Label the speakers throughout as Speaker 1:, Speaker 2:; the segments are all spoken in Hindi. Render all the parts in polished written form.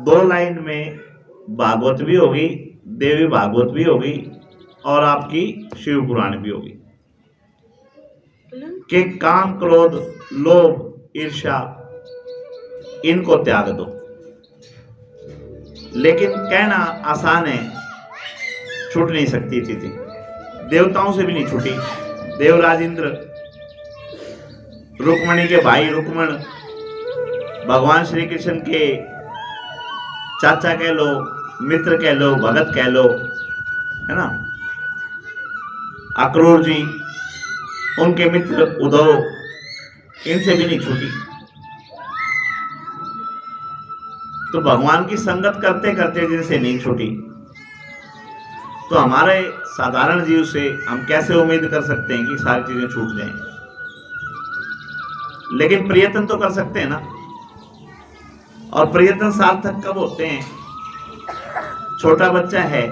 Speaker 1: दो लाइन में भागवत भी होगी, देवी भागवत भी होगी और आपकी शिव पुराण भी होगी कि काम, क्रोध, लोभ, ईर्ष्या इनको त्याग दो। लेकिन कहना आसान है, छूट नहीं सकती चीजें। देवताओं से भी नहीं छूटी। देवराज इंद्र, रुक्मणी के भाई रुक्मण, भगवान श्री कृष्ण के चाचा कह लो, मित्र कह लो, भगत कह लो, है ना, अक्रूर जी, उनके मित्र उद्धव, इनसे भी नहीं छूटी। तो भगवान की संगत करते करते जिनसे नहीं छूटी, तो हमारे साधारण जीव से हम कैसे उम्मीद कर सकते हैं कि सारी चीजें छूट जाएं। लेकिन प्रयत्न तो कर सकते हैं ना। और प्रयत्न सार्थक कब होते हैं? छोटा बच्चा है,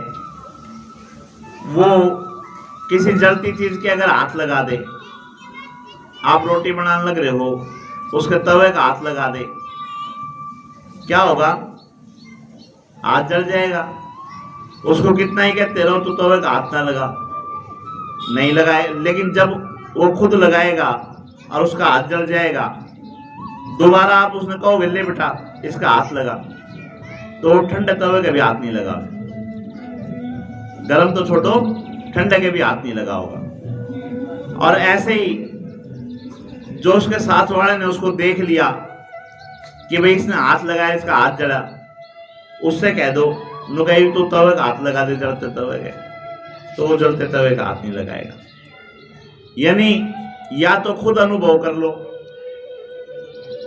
Speaker 1: वो किसी जलती चीज के अगर हाथ लगा दे, आप रोटी बनाने लग रहे हो, उसके तवे का हाथ लगा दे, क्या होगा? हाथ जल जाएगा। उसको कितना ही कहते रहो तो तवे का हाथ ना लगा, नहीं लगाए। लेकिन जब वो खुद लगाएगा और उसका हाथ जल जाएगा, दोबारा आप उसने कहोगे ले बेटा इसका हाथ लगा, तो ठंडे तवे के भी हाथ नहीं लगा। गरम तो छोड़ो, ठंडे के भी हाथ नहीं लगा होगा। और ऐसे ही जो उसके साथ वाले ने उसको देख लिया कि भाई इसने हाथ लगाया, इसका हाथ जला, उससे कह दो नुकई तो तवे का हाथ लगा दे जलते तवे के, तो वो जलते तवे का हाथ नहीं लगाएगा। यानी या तो खुद अनुभव कर लो,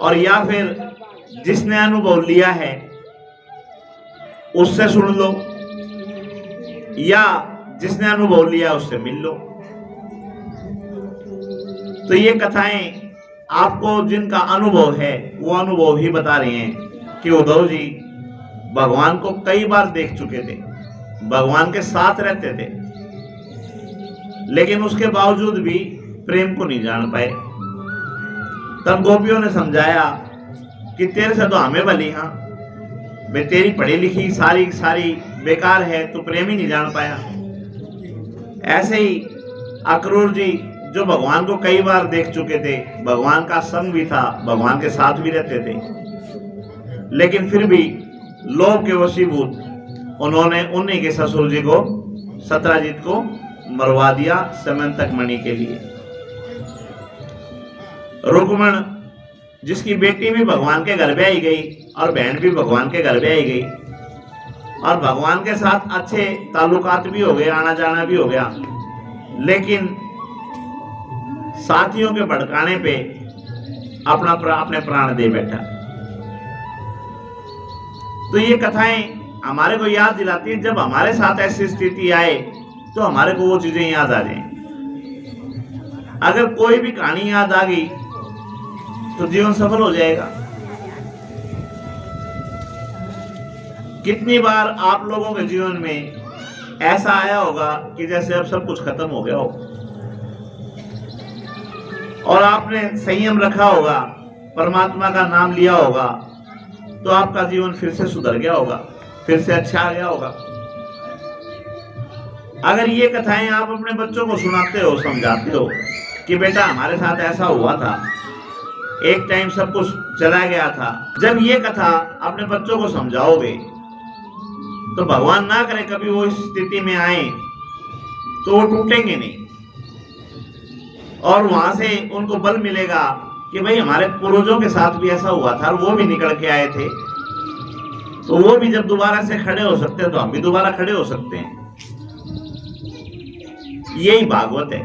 Speaker 1: और या फिर जिसने अनुभव लिया है उससे सुन लो, या जिसने अनुभव लिया उससे मिल लो। तो ये कथाएं आपको जिनका अनुभव है वो अनुभव ही बता रही हैं कि उद्धव जी भगवान को कई बार देख चुके थे, भगवान के साथ रहते थे, लेकिन उसके बावजूद भी प्रेम को नहीं जान पाए। तब गोपियों ने समझाया कि तेरे से तो हमें भली, हाँ भाई तेरी पढ़ी लिखी सारी सारी बेकार है, तो प्रेम ही नहीं जान पाया। ऐसे ही अक्रूर जी जो भगवान को कई बार देख चुके थे, भगवान का संग भी था, भगवान के साथ भी रहते थे, लेकिन फिर भी लोभ के वशीभूत उन्होंने उन्हीं के ससुर जी को, सत्राजीत को मरवा दिया समंतक मणि के लिए। रुक्मण जिसकी बेटी भी भगवान के घर पे आई गई और बहन भी भगवान के घर पे आई गई, और भगवान के साथ अच्छे ताल्लुकात भी हो गए, आना जाना भी हो गया, लेकिन साथियों के भड़काने पे अपने प्राण दे बैठा। तो ये कथाएं हमारे को याद दिलाती है, जब हमारे साथ ऐसी स्थिति आए तो हमारे को वो चीजें याद आ जाएं। अगर कोई भी कहानी याद आ गई तो जीवन सफल हो जाएगा। कितनी बार आप लोगों के जीवन में ऐसा आया होगा कि जैसे अब सब कुछ खत्म हो गया हो, और आपने संयम रखा होगा, परमात्मा का नाम लिया होगा, तो आपका जीवन फिर से सुधर गया होगा, फिर से अच्छा आ गया होगा। अगर ये कथाएं आप अपने बच्चों को सुनाते हो, समझाते हो कि बेटा हमारे साथ ऐसा हुआ था, एक टाइम सब कुछ चला गया था, जब ये कथा अपने बच्चों को समझाओगे तो भगवान ना करे कभी वो इस स्थिति में आए तो वो टूटेंगे नहीं, और वहां से उनको बल मिलेगा कि भाई हमारे पूर्वजों के साथ भी ऐसा हुआ था और वो भी निकल के आए थे, तो वो भी जब दोबारा से खड़े हो सकते हैं तो हम भी दोबारा खड़े हो सकते हैं। यही भागवत है।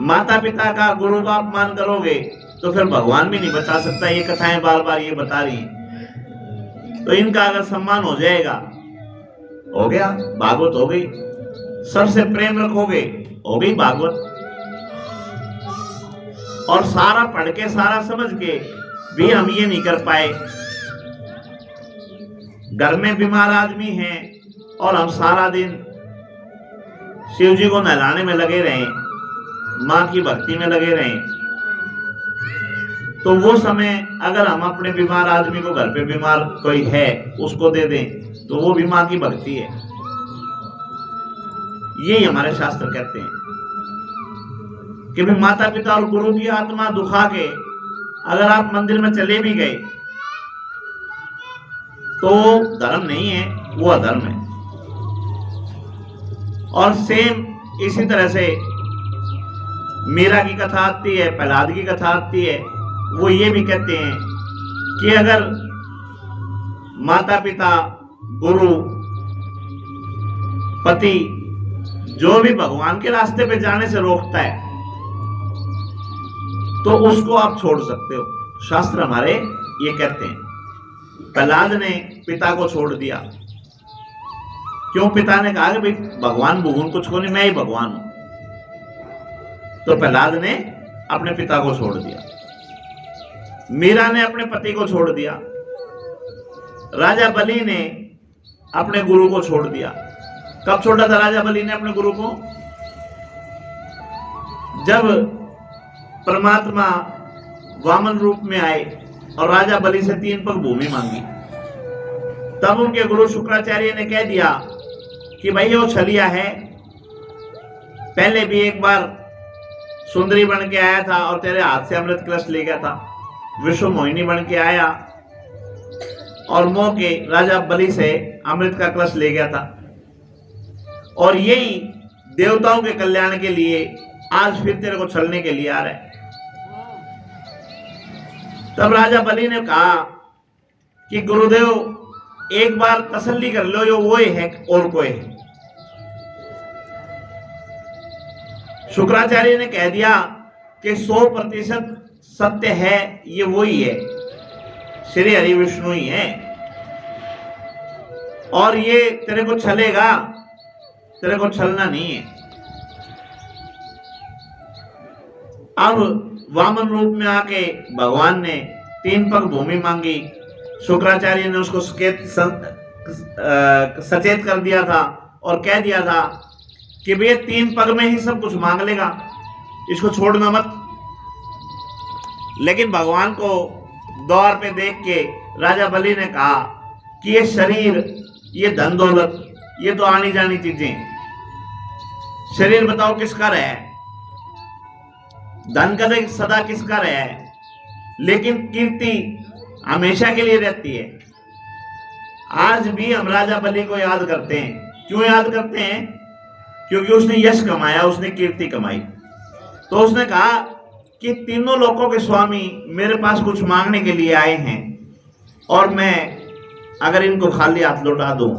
Speaker 1: माता पिता का, गुरु का अपमान करोगे तो फिर भगवान भी नहीं बचा सकता। ये कथाएं बार बार ये बता रही हैं। तो इनका अगर सम्मान हो जाएगा, हो गया, भागवत हो गई। सबसे प्रेम रखोगे, हो गई भागवत। और सारा पढ़ के, सारा समझ के भी हम ये नहीं कर पाए, घर में बीमार आदमी हैं और हम सारा दिन शिव जी को नहलाने में लगे रहें, माँ की भक्ति में लगे रहें, तो वो समय अगर हम अपने बीमार आदमी को, घर पे बीमार कोई है, उसको दे दें तो वो भी मां की भक्ति है। यही हमारे शास्त्र कहते हैं कि भी माता पिता और गुरु की आत्मा दुखा के अगर आप मंदिर में चले भी गए तो धर्म नहीं है, वो अधर्म है। और सेम इसी तरह से मीरा की कथा आती है, प्रहलाद की कथा आती है। वो ये भी कहते हैं कि अगर माता पिता, गुरु, पति जो भी भगवान के रास्ते पे जाने से रोकता है तो उसको आप छोड़ सकते हो। शास्त्र हमारे ये कहते हैं। प्रहलाद ने पिता को छोड़ दिया। क्यों? पिता ने कहा कि भाई भगवान भगवान कुछ को नहीं, मैं ही भगवान हूं। तो प्रहलाद ने अपने पिता को छोड़ दिया। मीरा ने अपने पति को छोड़ दिया। राजा बलि ने अपने गुरु को छोड़ दिया। कब छोड़ा था राजा बलि ने अपने गुरु को? जब परमात्मा वामन रूप में आए और राजा बलि से 3 पग भूमि मांगी, तब उनके गुरु शुक्राचार्य ने कह दिया कि भाई वो छलिया है, पहले भी एक बार सुंदरी बन के आया था और तेरे हाथ से अमृत कलश ले गया था। विश्व मोहिनी बन के आया और मोह के राजा बलि से अमृत का कलश ले गया था। और यही देवताओं के कल्याण के लिए आज फिर तेरे को छलने के लिए आ रहा है। तब राजा बलि ने कहा कि गुरुदेव एक बार तसल्ली कर लो, यो वो है और कोई है। शुक्राचार्य ने कह दिया कि 100% सत्य है, ये वही है, श्री हरि विष्णु ही है, और ये तेरे को छलेगा, तेरे को छलना नहीं है। अब वामन रूप में आके भगवान ने 3 पग भूमि मांगी। शुक्राचार्य ने उसको सचेत कर दिया था और कह दिया था कि भैया 3 पग में ही सब कुछ मांग लेगा, इसको छोड़ना मत। लेकिन भगवान को द्वार पे देख के राजा बलि ने कहा कि ये शरीर, ये धन दौलत, ये तो आनी जानी चीजें, शरीर बताओ किसका रहा है, धन कदे सदा किसका रहा है, लेकिन कीर्ति हमेशा के लिए रहती है। आज भी हम राजा बलि को याद करते हैं। क्यों याद करते हैं? क्योंकि उसने यश कमाया, उसने कीर्ति कमाई। तो उसने कहा कि तीनों लोकों के स्वामी मेरे पास कुछ मांगने के लिए आए हैं और मैं अगर इनको खाली हाथ लौटा दूं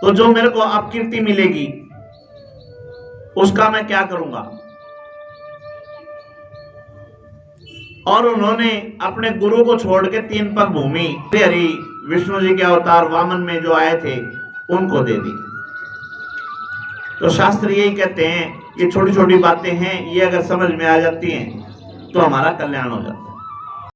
Speaker 1: तो जो मेरे को अपकीर्ति मिलेगी उसका मैं क्या करूंगा। और उन्होंने अपने गुरु को छोड़ के 3 पग भूमि हरि विष्णु जी के अवतार वामन में जो आए थे उनको दे दी। तो शास्त्र यही कहते हैं, ये छोटी छोटी बातें हैं, ये अगर समझ में आ जाती हैं तो हमारा कल्याण हो जाता है।